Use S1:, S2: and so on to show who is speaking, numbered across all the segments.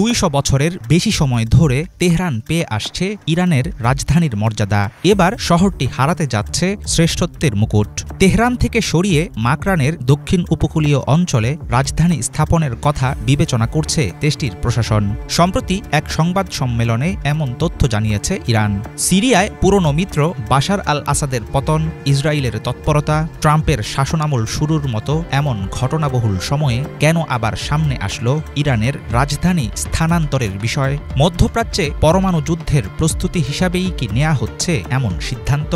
S1: 200 বছরের বেশি সময় ধরে তেহরান পেয়ে আসছে ইরানের রাজধানীর মর্যাদা। এবার শহরটি হারাতে যাচ্ছে শ্রেষ্ঠত্বের মুকুট। তেহরান থেকে সরিয়ে মাকরানের দক্ষিণ উপকূলীয় অঞ্চলে রাজধানী স্থাপনের কথা বিবেচনা করছে দেশটির প্রশাসন। সম্প্রতি এক সংবাদ সম্মেলনে এমন তথ্য জানিয়েছে ইরান। সিরিয়ায় পুরনো মিত্র বাশার আল আসাদের পতন, ইসরায়েলের তৎপরতা, ট্রাম্পের শাসনামল শুরুর মতো এমন ঘটনাবহুল সময়ে কেন আবার সামনে আসলো ইরানের রাজধানী স্থানান্তরের বিষয়? মধ্যপ্রাচ্যে পরমাণু যুদ্ধের প্রস্তুতি হিসাবেই কি নেওয়া হচ্ছে এমন সিদ্ধান্ত?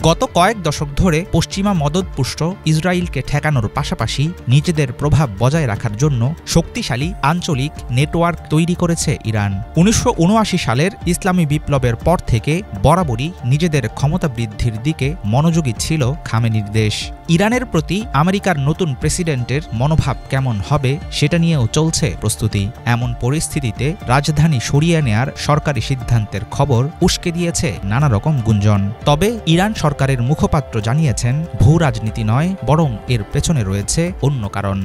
S1: গত কয়েক দশক ধরে পশ্চিমা মদদপুষ্ট ইসরায়েলকে ঠেকানোর পাশাপাশি নিজেদের প্রভাব বজায় রাখার জন্য শক্তিশালী আঞ্চলিক নেটওয়ার্ক তৈরি করেছে ইরান। ১৯৭৯ সালের ইসলামী বিপ্লবের পর থেকে বরাবরই নিজেদের ক্ষমতা বৃদ্ধির দিকে মনোযোগী ছিল খামেনির দেশ। ইরানের প্রতি আমেরিকার নতুন প্রেসিডেন্টের মনোভাব কেমন হবে সেটা নিয়েও চলছে প্রস্তুতি। এমন পরিস্থিতিতে রাজধানী সরিয়ে নেয়ার সরকারি সিদ্ধান্তের খবর উস্কে দিয়েছে নানা রকম গুঞ্জন। তবে ইরান সরকারের মুখপাত্র জানিয়েছেন, ভূ রাজনীতি নয়, বরং এর পেছনে রয়েছে অন্য কারণ।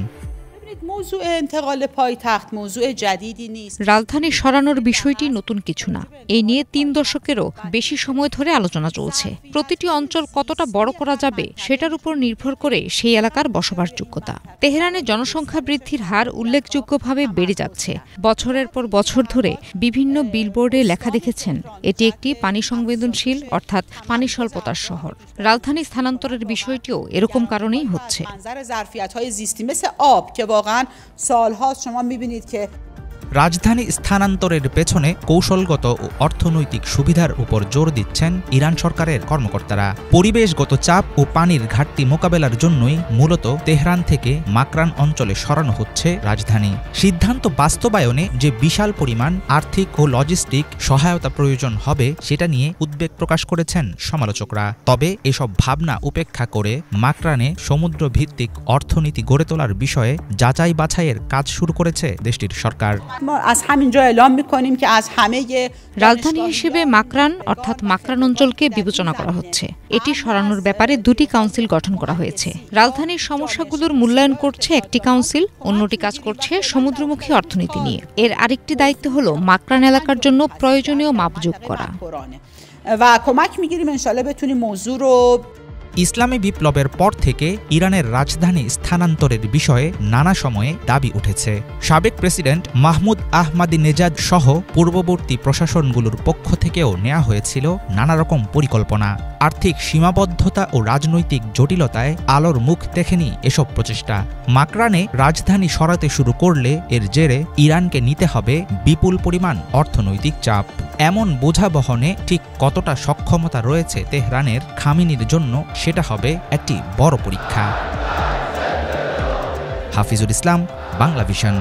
S2: রাজধানী সরানোর বিষয়টি নতুন কিছু না। এই নিয়ে ৩ দশকেরও বেশি সময় ধরে আলোচনা চলছে। প্রতিটি অঞ্চল কতটা বড় করা যাবে সেটার উপর নির্ভর করে সেই এলাকার বসবাসযোগ্যতা। তেহরানের জনসংখ্যা বৃদ্ধির হার উল্লেখযোগ্যভাবে বেড়ে যাচ্ছে। বছরের পর বছর ধরে বিভিন্ন বিলবোর্ডে লেখা দেখেছেন এটি একটি পানি সংবেদনশীল অর্থাৎ পানি স্বল্পতার শহর। রাজধানী স্থানান্তরের বিষয়টিও এরকম কারণেই হচ্ছে।
S1: রাজধানী স্থানান্তরের পেছনে কৌশলগত ও অর্থনৈতিক সুবিধার উপর জোর দিচ্ছেন ইরান সরকারের কর্মকর্তারা। পরিবেশগত চাপ ও পানির ঘাটতি মোকাবেলার জন্যই মূলত তেহরান থেকে মাকরান অঞ্চলে সরানো হচ্ছে রাজধানী। সিদ্ধান্ত বাস্তবায়নে যে বিশাল পরিমাণ আর্থিক ও লজিস্টিক সহায়তা প্রয়োজন হবে সেটা নিয়ে উদ্বেগ প্রকাশ করেছেন সমালোচকরা। তবে এসব ভাবনা উপেক্ষা করে মাকরানে সমুদ্র ভিত্তিক অর্থনীতি গড়ে তোলার বিষয়ে যাচাই বাছাইয়ের কাজ শুরু করেছে দেশটির সরকার।
S2: রাজধানী হিসেবে মাকরান অর্থাৎ মাকরান অঞ্চলকে বিবেচনা করা হচ্ছে। এটি সরানোর ব্যাপারে 2টি কাউন্সিল গঠন করা হয়েছে। রাজধানীর সমস্যাগুলোর মূল্যায়ন করছে একটি কাউন্সিল, অন্যটি কাজ করছে সমুদ্রমুখী অর্থনীতি নিয়ে। এর আরেকটি দায়িত্ব হলো মাকরান এলাকার জন্য প্রয়োজনীয় মাপ যোগ করা।
S1: ইসলামী বিপ্লবের পর থেকে ইরানের রাজধানী স্থানান্তরের বিষয়ে নানা সময়ে দাবি উঠেছে। সাবেক প্রেসিডেন্ট মাহমুদ আহমাদিনেজাদ সহ পূর্ববর্তী প্রশাসনগুলোর পক্ষ থেকেও নেওয়া হয়েছিল নানা রকম পরিকল্পনা। আর্থিক সীমাবদ্ধতা ও রাজনৈতিক জটিলতায় আলোর মুখ দেখেনি এসব প্রচেষ্টা। মাকরানে রাজধানী সরাতে শুরু করলে এর জেরে ইরানকে নিতে হবে বিপুল পরিমাণ অর্থনৈতিক চাপ। এমন বোঝা বহনে ঠিক কতটা সক্ষমতা রয়েছে তেহরানের খামেনির জন্য সেটা হবে একটি বড় পরীক্ষা। হাফিজুল ইসলাম, বাংলা ভিশন।